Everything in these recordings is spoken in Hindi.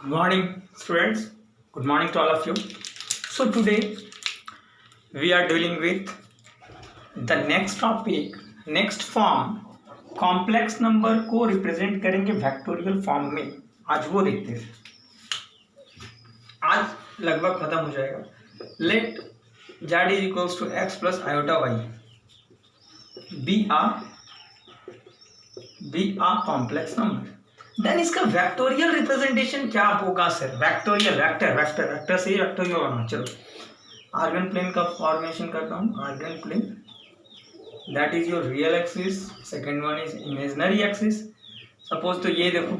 Good morning, students. Good morning to all of you. So today we are dealing with the next topic, next form. Complex number को रिप्रेजेंट करेंगे फैक्टोरियल फॉर्म में. आज वो देखते हैं. आज लगभग खत्म हो जाएगा. Let z is equals to x plus iota y be a complex number. Then इसका वेक्टोरियल रिप्रेजेंटेशन क्या होगा सर? वेक्टोरियल वेक्टर से ही वेक्टोरियल होना. चलो आर्गन प्लेन का फॉर्मेशन करता हूँ. Argand plane that is your real axis, second one is imaginary axis. Suppose तो ये देखो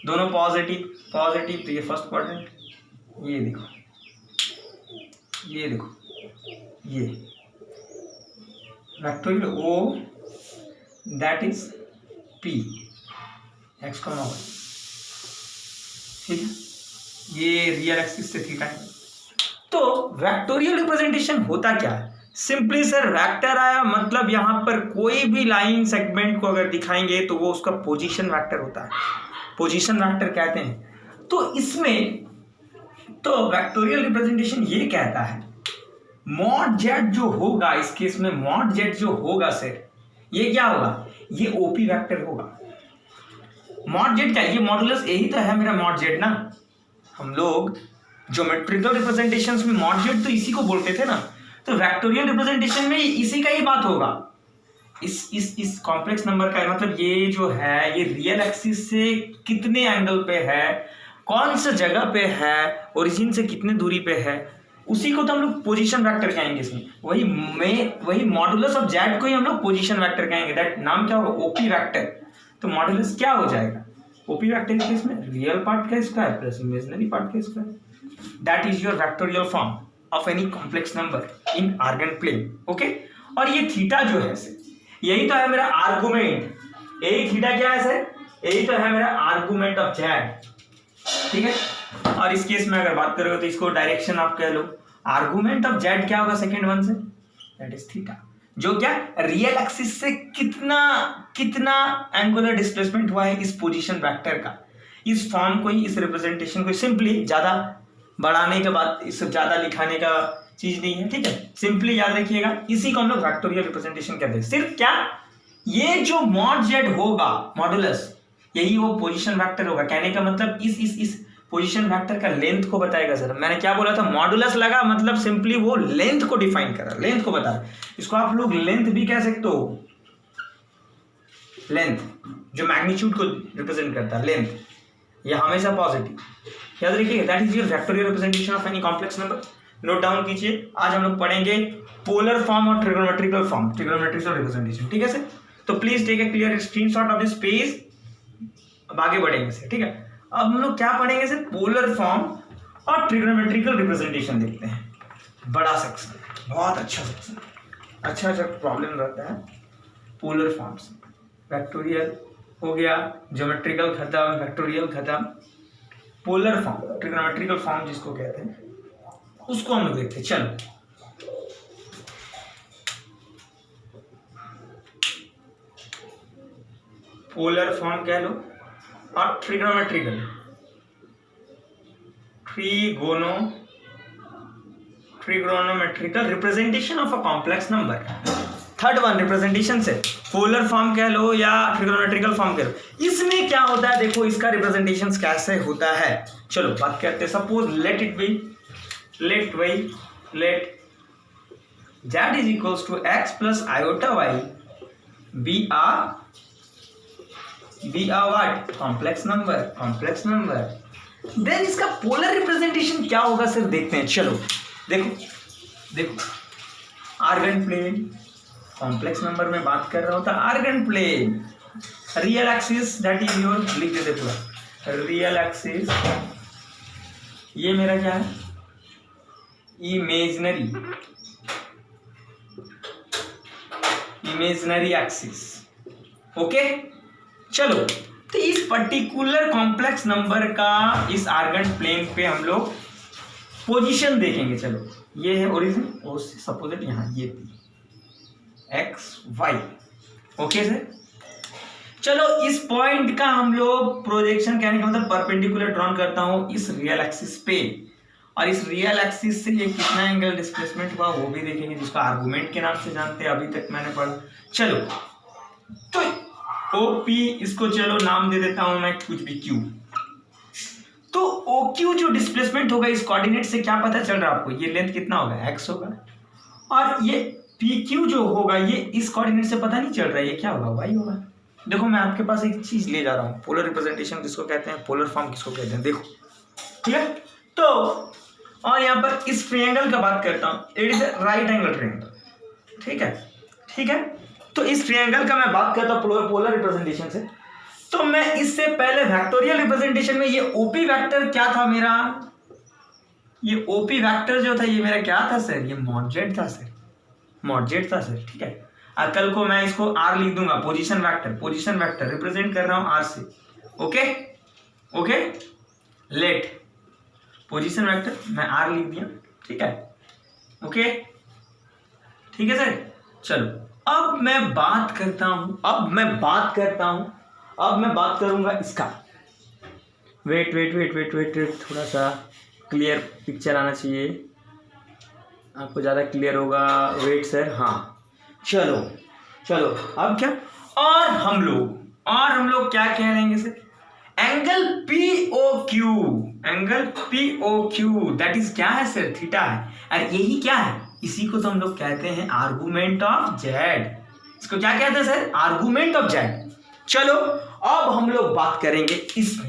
दोनों पॉजिटिव तो ये फर्स्ट क्वाड्रेंट, ये देखो ये vectorial O that is P X का नॉर्मल. ठीक है, ये रियल एक्सिस से थीटा है. तो वेक्टोरियल रिप्रेजेंटेशन होता क्या है? सिंपली सर वेक्टर आया मतलब यहाँ पर कोई भी लाइन सेगमेंट को अगर दिखाएंगे तो वो उसका पोजीशन वेक्टर होता है. पोजीशन वेक्टर कहते हैं. तो इसमें तो वेक्टोरियल रिप्रेजेंटेशन ये कहता है मॉड जेड जो होगा, इस केस में मॉड जेड जो होगा सर ये क्या होगा? ये ओपी वेक्टर होगा. मॉड जेड क्या? ये मॉडुलस यही तो है मेरा मॉड जेड ना. हम लोग ज्योमेट्रिकल रिप्रेजेंटेशंस में मॉड जेड तो इसी को बोलते थे ना. तो वेक्टोरियल रिप्रेजेंटेशन में इसी का ही बात होगा. इस कॉम्प्लेक्स नंबर का मतलब ये जो है ये रियल एक्सिस से कितने एंगल पे है, कौन सा जगह पे है, ओरिजिन से कितने दूरी पे है, उसी को तो हम लोग पोजीशन वेक्टर कहेंगे. इसमें वही मॉडुलस ऑफ जेड को ही हम लोग पोजीशन वेक्टर कहेंगे. दैट नाम क्या होगा? OP vector. तो मॉडुलस क्या हो जाएगा? ओपी वेक्टर के केस में रियल पार्ट का स्क्वायर प्लस इमेजिनरी पार्ट का square. That is your vectorial form of any complex number in Argand plane. Okay, और ये थीटा जो है यही तो है मेरा आर्गुमेंट. यही थीटा क्या है सर? यही तो है मेरा आर्गुमेंट ऑफ जेड. ठीक है, और इस केस में अगर बात करोगे तो इसको डायरेक्शन आप कह लो. आर्गुमेंट ऑफ जेड क्या होगा सेकेंड वन से? That is theta. जो क्या रियल एक्सिस से कितना एंगुलर डिस्प्लेसमेंट हुआ है इस पोजीशन वेक्टर का. इस फॉर्म को ही, इस रिप्रेजेंटेशन को सिंपली ज्यादा बढ़ाने के बाद इस ज्यादा लिखाने का चीज नहीं है. ठीक है, सिंपली याद रखिएगा इसी को हम लोग वेक्टोरियल रिप्रेजेंटेशन कहते हैं. सिर्फ क्या, ये जो मॉड जेड होगा मॉडुलस यही वो पोजीशन वेक्टर होगा. कहने का मतलब इस पोजीशन वेक्टर का लेंथ को बताएगा. सर मैंने क्या बोला था? मॉडुलस लगा मतलब सिंपली वो लेंथ को डिफाइन कर रहा, लेंथ को बता रहा. इसको आप लोग लेंथ भी कह सकते हो. लेंथ जो मैग्नीट्यूड को रिप्रेजेंट करता है, लेंथ ये हमेशा पॉजिटिव. याद रखिएगा that is your vectorial representation of any complex number. Note down कीजिए. आज हम लोग पढ़ेंगे पोलर फॉर्म और ट्रिग्नोमेट्रिकल फॉर्म, ट्रिग्नोमेट्रिकल रिप्रेजेंटेशन. ठीक है सर, तो please take a clear screenshot of this page. अब आगे बढ़ेंगे सर. ठीक है, अब हम लोग क्या पढ़ेंगे सर? पोलर फॉर्म और ट्रिग्नोमेट्रिकल रिप्रेजेंटेशन देखते हैं. बड़ा सेक्शन, बहुत अच्छा सेक्शन, अच्छा प्रॉब्लम रहता है. पोलर फॉर्म्स, वेक्टोरियल हो गया, ज्योमेट्रिकल खत्म, वेक्टोरियल खत्म. पोलर फॉर्म, ट्रिग्नोमेट्रिकल फॉर्म जिसको कहते हैं, उसको हम लोग देखते हैं. चलो पोलर फॉर्म कह लो और trigonometrical, trigonometrical representation of a complex number. Third one representation से पोलर फॉर्म कह लो या ट्रिग्नोमेट्रिकल फॉर्म कह लो. इसमें क्या होता है देखो, इसका रिप्रेजेंटेशन कैसे होता है. चलो बात करते हैं. Suppose let z is equals to x plus iota y be a what? Complex number. Then इसका पोलर रिप्रेजेंटेशन क्या होगा सर? देखते हैं. चलो देखो आर्गन प्लेन कॉम्प्लेक्स नंबर में बात कर रहा हूं तो Argand plane real axis that is your, लिख देते पूरा रियल एक्सिस. ये मेरा क्या है? Imaginary axis. ओके, चलो तो इस पर्टिकुलर कॉम्प्लेक्स नंबर का इस आर्गन प्लेन पे हम लोग पोजीशन देखेंगे. चलो ये है ओरिजिन, और सपोज यहाँ ये P X Y. Okay sir, चलो इस पॉइंट का हम लोग प्रोजेक्शन कहने का मतलब परपेंडिकुलर ड्रॉन करता हूं इस रियल एक्सिस पे, और इस रियल एक्सिस से ये कितना एंगल डिस्प्लेसमेंट हुआ वो भी देखेंगे, जिसको आर्गुमेंट के नाम से जानते हैं, अभी तक मैंने पढ़ा। चलो तो OP इसको चलो नाम दे देता हूं मैं कुछ भी Q। तो OQ जो डिस्प्लेसमेंट होगा इस कोऑर्डिनेट से क्या पता चल रहा है आपको, ये लेंथ कितना होगा, x होगा, और ये PQ जो होगा ये इस कोऑर्डिनेट से पता नहीं चल रहा है, ये क्या होगा, y होगा। देखो मैं आपके पास एक चीज ले जा रहा हूँ, पोलर रिप्रेजेंटेशन जिसको कहते हैं, पोलर फॉर्म किसको कहते हैं, देखो ठीक है। तो और यहाँ पर इस ट्रायंगल का बात करता हूँ, it is right angle triangle, ठीक है ठीक है। तो इस ट्रायंगल का मैं बात करता हूँ पोलर रिप्रेजेंटेशन से, तो मैं इससे पहले वेक्टोरियल रिप्रेजेंटेशन में ये OP वेक्टर क्या था मेरा, ये OP वेक्टर जो था ये मेरा क्या था सर, ये मॉड जेड था सर, मॉड जेड था सर, ठीक है। कल को मैं इसको R लिख दूंगा, पोजीशन वेक्टर रिप्रेजेंट कर रहा हूं R से, okay okay. Let position vector मैं R लिख दिया, ठीक है ओके ठीक है सर। चलो अब मैं बात करूंगा इसका, वेट थोड़ा सा क्लियर पिक्चर आना चाहिए, आपको ज़्यादा क्लियर होगा, वेट सर, हाँ चलो अब क्या, और हम लोग क्या कह देंगे sir, angle POQ that is क्या है सर, थीटा है, और यही क्या है, इसी को तो हम लोग कहते हैं आर्गुमेंट ऑफ जेड, इसको क्या कहते हैं सर, आर्गुमेंट ऑफ जेड। चलो अब हम लोग बात करेंगे इस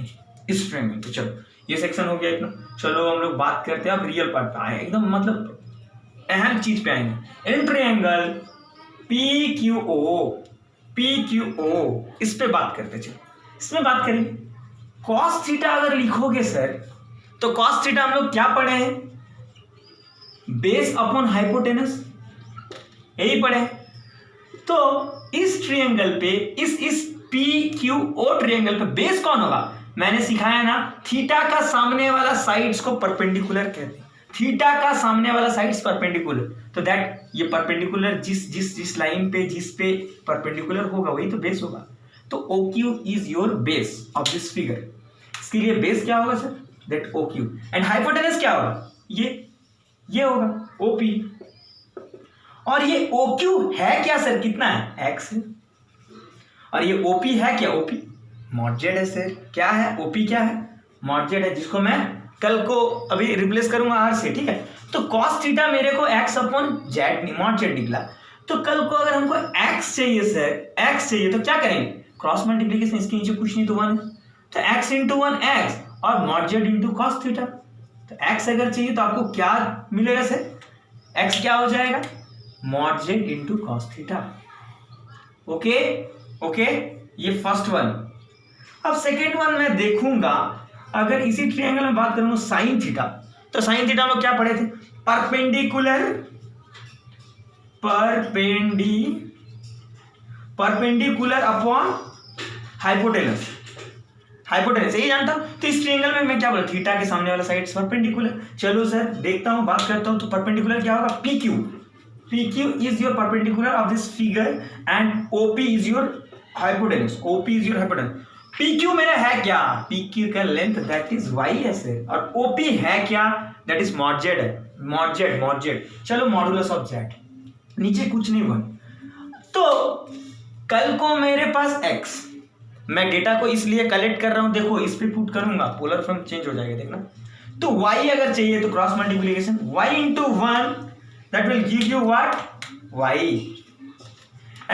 फ्रेम में, तो चलो ये सेक्शन हो गया इतना, चलो हम लोग बात करते हैं अब रियल पार्ट पे आए, एकदम मतलब अहम चीज पे आएंगे, इन ट्रायंगल PQO इस पे बात करते, चलो इसमें बात करेंगे। कॉस थीटा अगर लिखोगे सर, तो कॉस थीटा हम लोग क्या पढ़े हैं, बेस अपॉन हाइपोटेनस, यही पढ़े हैं। तो इस ट्रायंगल पे इस PQO ट्रायंगल पे बेस कौन होगा, मैंने सिखाया ना, थीटा का सामने वाला साइड्स को परपेंडिकुलर कहते हैं, थीटा का सामने वाला साइड्स परपेंडिकुलर, तो दैट ये परपेंडिकुलर जिस लाइन पे जिस पे परपेंडिकुलर होगा वही तो बेस होगा। तो OQ is your base of this figure, इसके लिए बेस क्या होगा sir, that OQ, and hypotenuse क्या होगा, ये होगा OP, और ये OQ है क्या सर, कितना है, x है, और ये OP है क्या, OP मॉड जेड है सर, क्या है OP, क्या है मॉड जेड है, जिसको मैं कल को अभी रिप्लेस करूंगा R से, ठीक है। तो cos थीटा मेरे को x upon Z mod Z निकला, तो कल को अगर हमको x चाहिए सर, x चाहिए तो क्या करेंगे, क्रॉस मल्टीप्लिकेशन, इसके नीचे कुछ नहीं तो 1 है, तो x इंटू 1 x और mod Z into cos theta, तो x अगर चाहिए तो आपको क्या मिलेगा सर, x क्या हो जाएगा, mod Z into cos theta, okay ये फर्स्ट वन। अब सेकेंड वन मैं देखूंगा, अगर इसी ट्रायंगल में बात करूंगा साइन थीटा, तो साइन थीटा हम लोग क्या पढ़े थे, परपेंडिकुलर अपॉन हाइपोटेनस, यही जानता हूं। तो इस ट्रायंगल में मैं क्या बोला, थीटा के सामने वाला साइड परपेंडिकुलर, चलो सर देखता हूं, बात करता हूं, तो परपेंडिकुलर क्या होगा, PQ is your perpendicular of this figure and OP is your hypotenuse, PQ मेरा है क्या, PQ का लेंथ दैट इज y है सर, और OP है क्या, दैट इज मॉड जेड है, मॉड जेड, चलो मॉडुलस ऑफ जेड, नीचे कुछ नहीं बन। तो कल को मेरे पास x, मैं डेटा को इसलिए कलेक्ट कर रहा हूं, देखो इस पे पुट करूंगा, पोलर फॉर्म चेंज हो जाएगा देखना, तो y अगर चाहिए तो cross multiplication, y into 1 that will give you what, y,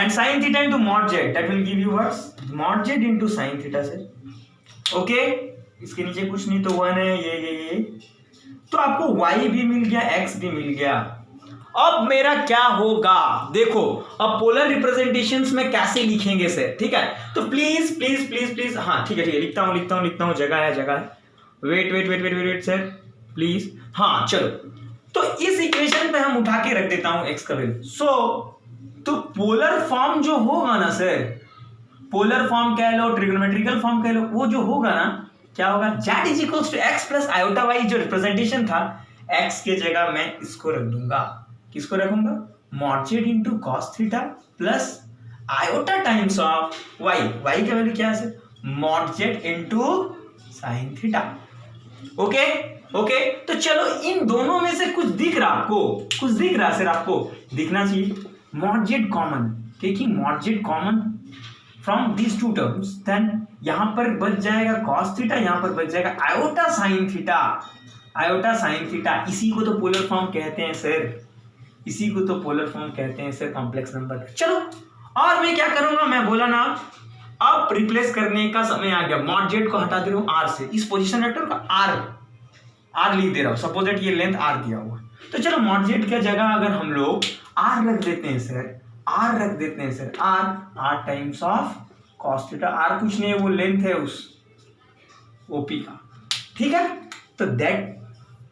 and sin theta into mod z that will give you what, mod z into sin theta sir, okay। इसके नीचे कुछ नहीं तो 1 है, ये तो आपको y भी मिल गया, x भी मिल गया। अब मेरा क्या होगा, देखो अब पोलर रिप्रेजेंटेशंस में कैसे लिखेंगे सर, ठीक है। तो प्लीज हाँ ठीक है लिखता हूँ, जगह है, वेट सर प्लीज, हाँ चलो। तो इस इक्वेशन पे हम उठा के रख देता हूं x का वैल्यू, तो पोलर फॉर्म जो होगा ना सर, पोलर फॉर्म कह लो, ट्रिग्नोमेट्रिकल फॉर्म कह लो, वो जो होगा ना क्या होगा, z is equals to x plus iota y, जो रिप्रेजेंटेशन था x के जगह मैं इसको रख दूंगा, किसको रखूंगा, mod z into cos theta plus iota times of Y, Y का वैल्यू क्या है sir, mod Z into sine theta. Okay okay, तो चलो इन दोनों में से कुछ दिख रहा आपको, कुछ दिख रहा सर, आपको दिखना चाहिए। Mod Z common, taking mod Z common from these two terms, then यहां पर बच जाएगा कॉस थीटा, यहां पर बच जाएगा iota sine theta, iota sine theta. इसी को तो पोलर फॉर्म कहते हैं सर, इसी को तो पोलर फॉर्म कहते हैं सर कॉम्प्लेक्स नंबर का। चलो और मैं क्या करूंगा, मैं बोला ना अब रिप्लेस करने का समय आ गया। मॉड जेड को हटा दे रहा हूं आर से, इस पोजीशन वेक्टर का आर लिख दे रहा हूं, सपोज दैट ये लेंथ आर दिया हुआ। तो चलो मॉड जेड की जगह अगर हम लोग आर रख देते हैं सर, आर रख देते हैं sir, R times of cos theta. R कुछ नहीं है, वो लेंथ है उस ओपी का, ठीक है। तो that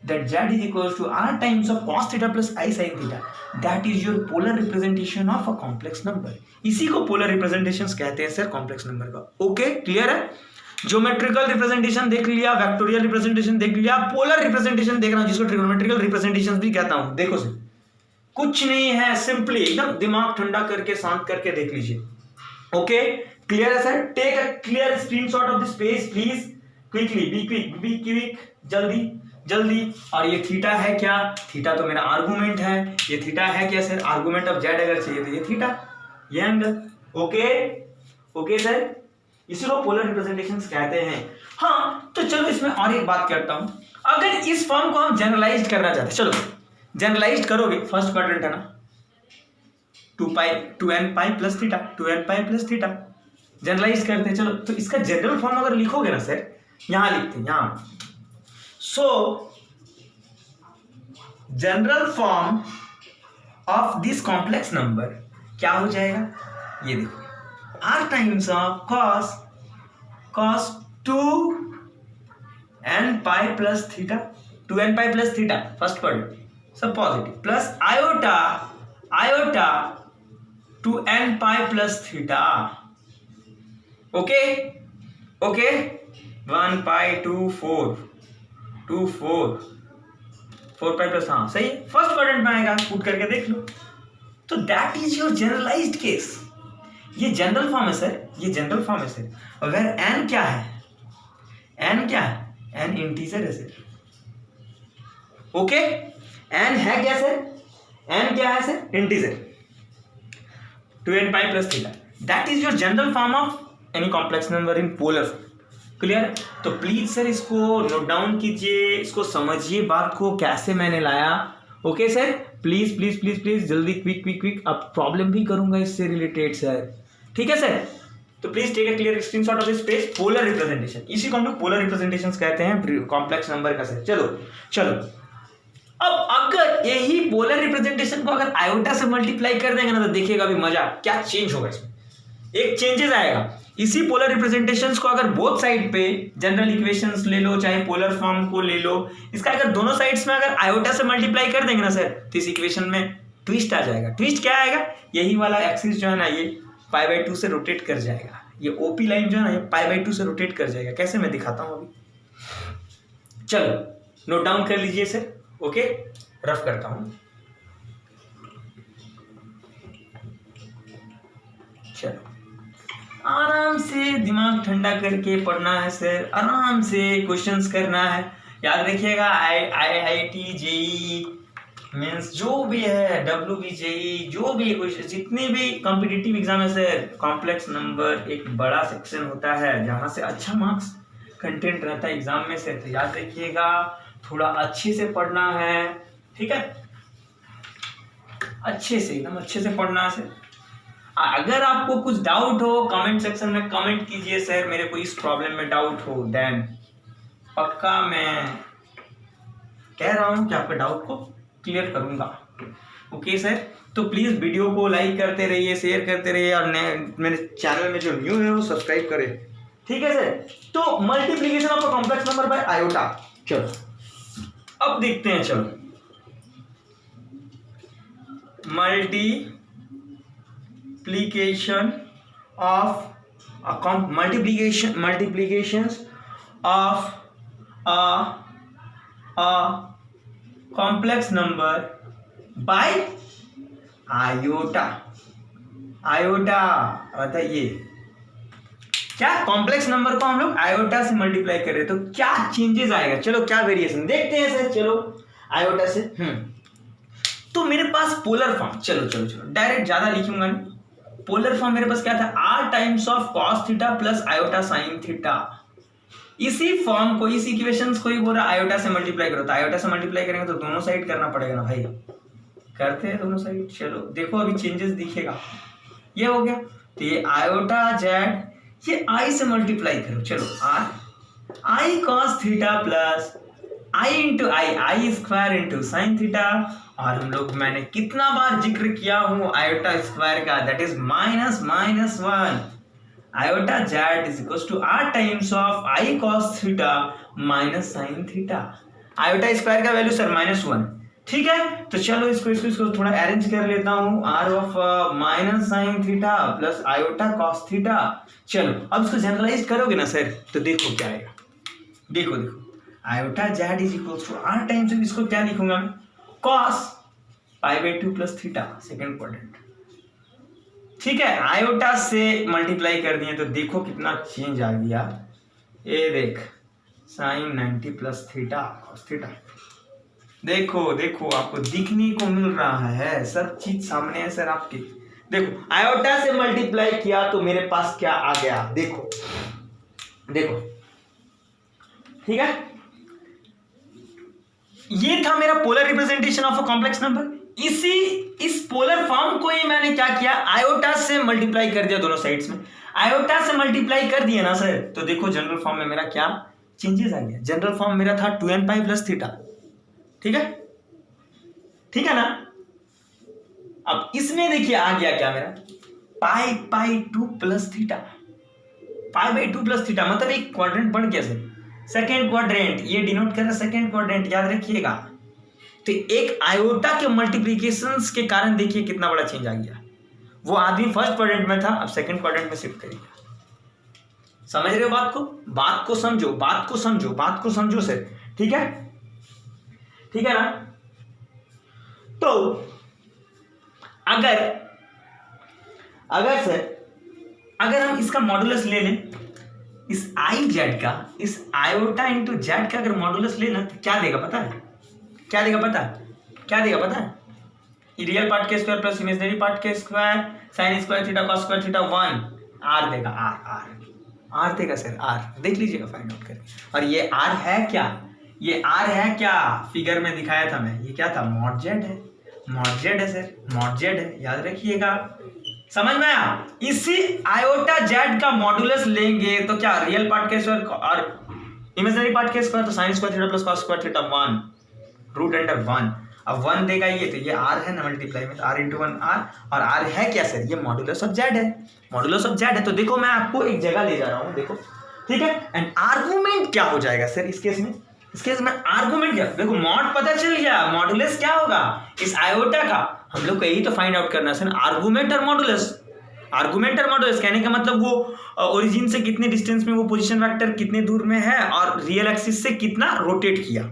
z is equals to r times of cos theta plus I sin theta, that is your polar representation of a complex number। इसी को पोलर रिप्रेजेंटेशंस कहते हैं सर कॉम्प्लेक्स नंबर का। ओके क्लियर है, ज्योमेट्रिकल रिप्रेजेंटेशन देख लिया, वेक्टोरियल रिप्रेजेंटेशन देख लिया, पोलर रिप्रेजेंटेशन देख रहा हूं जिसको ट्रिग्नोमेट्रिकल रिप्रेजेंटेशन भी कहता हूं। देखो सर कुछ नहीं है, सिंपली एकदम दिमाग ठंडा करके शांत करके देख लीजिए। ओके क्लियर है sir, take a clear screenshot of this page please, quickly, be quick, जल्दी जल्दी। और ये थीटा है क्या, थीटा तो मेरा आर्गुमेंट है, ये थीटा है क्या सर, आर्गुमेंट ऑफ जेड अगर चाहिए तो ये थीटा, ये एंगल। ओके ओके सर, इसी को पोलर रिप्रेजेंटेशंस कहते हैं। हाँ तो चलो इसमें और एक बात करता हूं, अगर इस फॉर्म को हम जनरलाइज करना चाहते हैं, चलो जनरलाइज करोगे, फर्स्ट क्वाड्रेंट है ना, 2n pi plus theta, 2n pi plus theta, generalize करते हैं। चलो तो इसका जनरल फॉर्म अगर लिखोगे ना सर, यहां लिखते हैं, यहां so general form of this complex number क्या हो जाएगा, ये देखो, r times of cos 2n pi plus theta, 2n pi plus theta first quadrant सब positive, plus iota 2n pi plus theta. Okay okay, 1 pi 2 4 pi plus, हाँ सही है, फर्स्ट क्वाड्रेंट में आएगा, पुट करके देख लो। तो that is your generalized case, ये जनरल फॉर्म है सर, ये जनरल फॉर्म है सर। अगर n क्या है, n क्या है, n इंटीजर है सर। ओके n है क्या सर, n क्या है sir, integer, 2n pi plus theta, that is your general form of any complex number in polar form. Clear है, तो प्लीज सर इसको नोट डाउन कीजिए, इसको समझिए बात को कैसे मैंने लाया। Okay sir, please please please please जल्दी, क्विक। अब प्रॉब्लम भी करूंगा इससे रिलेटेड सर, ठीक है सर। तो please take a clear screenshot of this page, polar representation, इसी को हम लोग पोलर रिप्रेजेंटेशंस कहते हैं कॉम्प्लेक्स नंबर का सर। चलो अब अगर यही पोलर रिप्रेजेंटेशन को अगर आयोटा से मल्टीप्लाई कर देंगे ना, तो देखिएगा अभी मजा क्या चेंज होगा इसमें, एक चेंजेस आएगा। इसी पोलर रिप्रेजेंटेशंस को अगर बोथ साइड पे जनरल इक्वेशंस ले लो, चाहे पोलर फॉर्म को ले लो, इसका अगर दोनों साइड्स में अगर आयोटा से मल्टीप्लाई कर देंगे ना सर, तो इस इक्वेशन में ट्विस्ट आ जाएगा। ट्विस्ट क्या आएगा, यही वाला एक्सिस जो है ना, ये π/2 से रोटेट कर जाएगा, ये ओपी लाइन जो है ना, ये π/2 से रोटेट कर जाएगा। कैसे, मैं दिखाता हूं अभी। चलो नोट डाउन कर लीजिए सर। ओके, रफ करता हूं। चलो आराम से दिमाग ठंडा करके पढ़ना है सर, आराम से क्वेश्चंस करना है। याद रखिएगा IIT JEE मीन्स जो भी है, WB JEE जो भी क्वेश्चन, जितने भी कॉम्पिटिटिव एग्जाम है सर, कॉम्प्लेक्स नंबर एक बड़ा सेक्शन होता है जहां से अच्छा मार्क्स कंटेंट रहता है एग्जाम में से। तो याद रखिएगा थोड़ा अच्छे से पढ़ना है, ठीक है, अच्छे से, एकदम अच्छे से पढ़ना है सर। अगर आपको कुछ डाउट हो कमेंट सेक्शन में कमेंट कीजिए, सर मेरे को इस प्रॉब्लम में डाउट हो, देन पक्का मैं कह रहा हूं कि आपके डाउट को क्लियर करूंगा। ओके सर, तो प्लीज वीडियो को लाइक करते रहिए, शेयर करते रहिए, और मेरे चैनल में जो न्यू है वो सब्सक्राइब करें, ठीक है सर। तो multiplication of a complex number by iota, चलो अब देखते हैं। चलो multiplications of a complex number by iota, iota अर्थात ये क्या कॉम्प्लेक्स नंबर को हम लोग आयोटा से मल्टीप्लाई कर रहे हैं, तो क्या चेंजेस आएगा, चलो क्या वेरिएशन देखते हैं सर। चलो आयोटा से तो मेरे पास पोलर फॉर्म, चलो डायरेक्ट ज्यादा लिखूंगा नहीं। पोलर फॉर्म मेरे पास क्या था, r times of cos theta plus iota sine theta. इसी फॉर्म को, इस इक्वेशंस को ही बोला आयोटा से मल्टीप्लाई करो, तो आयोटा से मल्टीप्लाई करेंगे तो दोनों साइड करना पड़ेगा ना भाई, करते हैं दोनों साइड। चलो देखो अभी चेंजेस दिखेगा, ये हो गया। तो ये आयोटा जेड, ये आई से मल्टीप्लाई करो, चलो I cos theta plus I into I square into sine theta. और हम लोग मैंने कितना बार जिक्र किया हूं आयोटा स्क्वायर का, that is -1 iota Z is equal to r times of I cos theta minus sine theta. Iota square का वैल्यू सर -1, ठीक है। तो चलो इसको थोड़ा अरेंज कर लेता हूं, r of minus sine theta plus iota cos theta. चलो अब इसको जनरलाइज करोगे ना सर, तो देखो क्या आएगा, देखो iota Z is equal to r times, इसको क्या लिखूंगा मैं, cos π/2 plus theta second quadrant, ठीक है। आयोटा से मल्टीप्लाई कर दिए तो देखो कितना चेंज आ गया, ये देख sine 90 plus theta cos theta. देखो आपको दिखने को मिल रहा है, सब चीज सामने है सर आपके। देखो आयोटा से मल्टीप्लाई किया तो मेरे पास क्या आ गया, देखो ठीक है। ये था मेरा polar representation of a complex number. इस पोलर फॉर्म को ही मैंने क्या किया, आयोटा से मल्टीप्लाई कर दिया दोनों साइड्स में। आयोटा से मल्टीप्लाई कर दिया ना सर, तो देखो जनरल फॉर्म में मेरा क्या चेंजेस आ गया। जनरल फॉर्म मेरा था 2n पाई प्लस थीटा, ठीक है ना। अब इसमें देखिए आ गया क्या मेरा, π/2 प्लस थीटा, π/2 प्लस थीटा, मतलब एक क्वाड्रेंट बढ़ गया सर, सेकेंड क्वाड्रेंट, ये डिनोट कर रहा है सेकेंड क्वाड्रेंट, याद रखिएगा। तो एक आयोटा के मल्टीप्लिकेशंस के कारण देखिए कितना बड़ा चेंज आ गया। वो आदमी फर्स्ट क्वाड्रेंट में था, अब सेकेंड क्वाड्रेंट में शिफ्ट करेगा। समझ रहे हो बात को समझो सर, ठीक है ना। तो अगर हम इसका मॉडुलस ले लें, इस आई जेड का, इस आयोटा इंटू जेड का अगर मॉडुलस लेना तो क्या देगा पता है, रियल पार्ट के स्क्वायर प्लस इमेजिनरी पार्ट के square sine square theta cos square theta 1 R देगा, आर देगा सर, आर देख लीजिएगा फाइंड आउट करके। और ये आर है क्या, फिगर में दिखाया था मैं, ये क्या था, मॉड जेड है सर, मॉड जेड है, याद रखिएगा। समझ में आया। इसी आयोटा जेड का मॉडुलस लेंगे तो क्या, रियल पार्ट के स्क्वायर और इमेजिनरी पार्ट के स्क्वायर, तो sine square theta plus cos square theta 1 root under 1। अब 1 देगा ये, तो ये r है ना मल्टीप्लाई में, तो r इंटू 1 r, और r है क्या सर, ये मॉडुलस ऑफ जेड है। तो देखो मैं आपको एक जगह ले जा रहा हूँ, देखो ठीक है। एंड आर्गुमेंट क्या हो जाएगा सर इस केस में आर्गुमेंट क्या, देखो मॉड पता चल गया, मॉडुलस क्या होगा इस आयोटा का, हम लोग को यही तो फाइंड आउट करना है। आर्गुमेंट और मॉडुलस कहने का मतलब वो ओरिजिन से कितने डिस्टेंस में, वो पोजीशन वेक्टर कितने दूर में है और रियल एक्सिस से कितना रोटेट किया।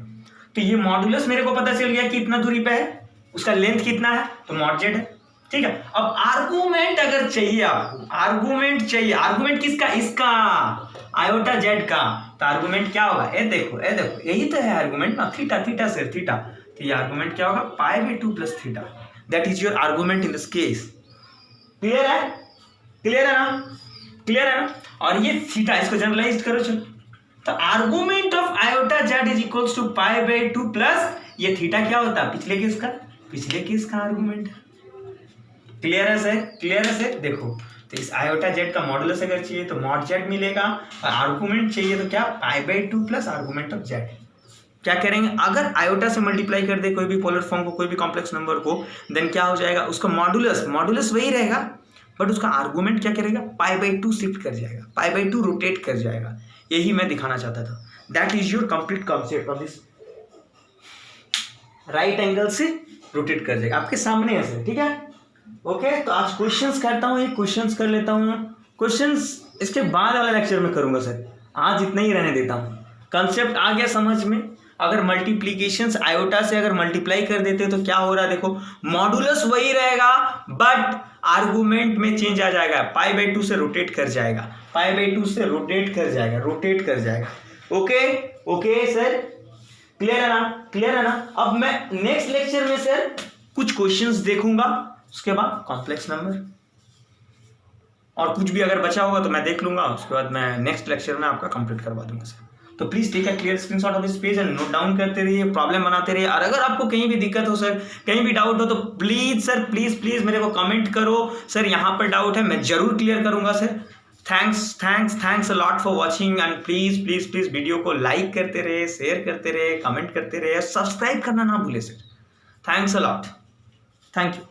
तो ये मॉडुलस मेरे को पता चल गया कि इतना दूरी पे है, उसका लेंथ कितना है, तो मॉड जेड है, ठीक है। अब आर्गुमेंट अगर चाहिए आपको, आर्गुमेंट किसका, इसका आयोटा जेड का, तो आर्गुमेंट क्या होगा, ये देखो यही तो है आर्गुमेंट ना, थीटा सर, तो ये आर्गुमेंट क्या होगा, π/2 plus theta, that is your argument in this case. Clear है ना। और ये थीटा, इसको जनरलाइज करो चलो, तो argument of iota Z is equals to π/2 plus ये थीटा क्या होता है, पिछले केस का आर्गुमेंट। क्लियर है सर। देखो तो इस आयोटा जेड का मॉडुलस अगर चाहिए तो मॉड जेड मिलेगा, और आर्गुमेंट चाहिए तो क्या, π/2 प्लस आर्गुमेंट ऑफ जेड। क्या करेंगे, अगर आयोटा से मल्टीप्लाई कर दे कोई भी पोलर फॉर्म को, कोई भी कॉम्प्लेक्स नंबर को, देन क्या हो जाएगा, उसका मॉडुलस वही रहेगा, बट उसका आर्गुमेंट क्या करेगा, π/2 शिफ्ट कर जाएगा, π/2 रोटेट कर जाएगा। यही मैं दिखाना चाहता था। That is your complete concept of this, right angle से रोटेट कर जाएगा, आपके सामने है सर, ठीक है। ओके, तो आज क्वेश्चंस करता हूँ, ये क्वेश्चंस कर लेता हूँ, क्वेश्चंस इसके बाद वाला लेक्चर में करूंगा सर, आज इतना ही रहने देता हूँ। कंसेप्ट आ गया समझ में। अगर मल्टीप्लीकेशंस आयोटा से अगर मल्टीप्लाई कर देते तो क्या हो रहा है, देखो मॉडुलस वही रहेगा, बट आर्गुमेंट में चेंज आ जाएगा, पाई बाई 2 से रोटेट कर जाएगा, पाई बाई 2 से रोटेट कर जाएगा। ओके ओके सर, क्लियर है ना, क्लियर है ना। अब मैं नेक्स्ट लेक्चर में सर कुछ क्वेश्चंस देखूंगा, उसके बाद कॉम्प्लेक्स नंबर और कुछ भी अगर बचा होगा तो मैं देख लूंगा, उसके बाद मैं नेक्स्ट लेक्चर में आपका कंप्लीट करवा दूंगा सर। तो please take a clear screenshot of this page and note down करते रहिए, प्रॉब्लम बनाते रहिए। और अगर आपको कहीं भी दिक्कत हो सर, कहीं भी डाउट हो तो प्लीज सर प्लीज मेरे को कमेंट करो, सर यहाँ पर डाउट है, मैं जरूर क्लियर करूंगा sir. Thanks a lot for watching and please video को लाइक करते रहे, शेयर करते रहे, कमेंट करते रहे, सब्सक्राइब करना ना भूले sir. Thanks a lot, thank you.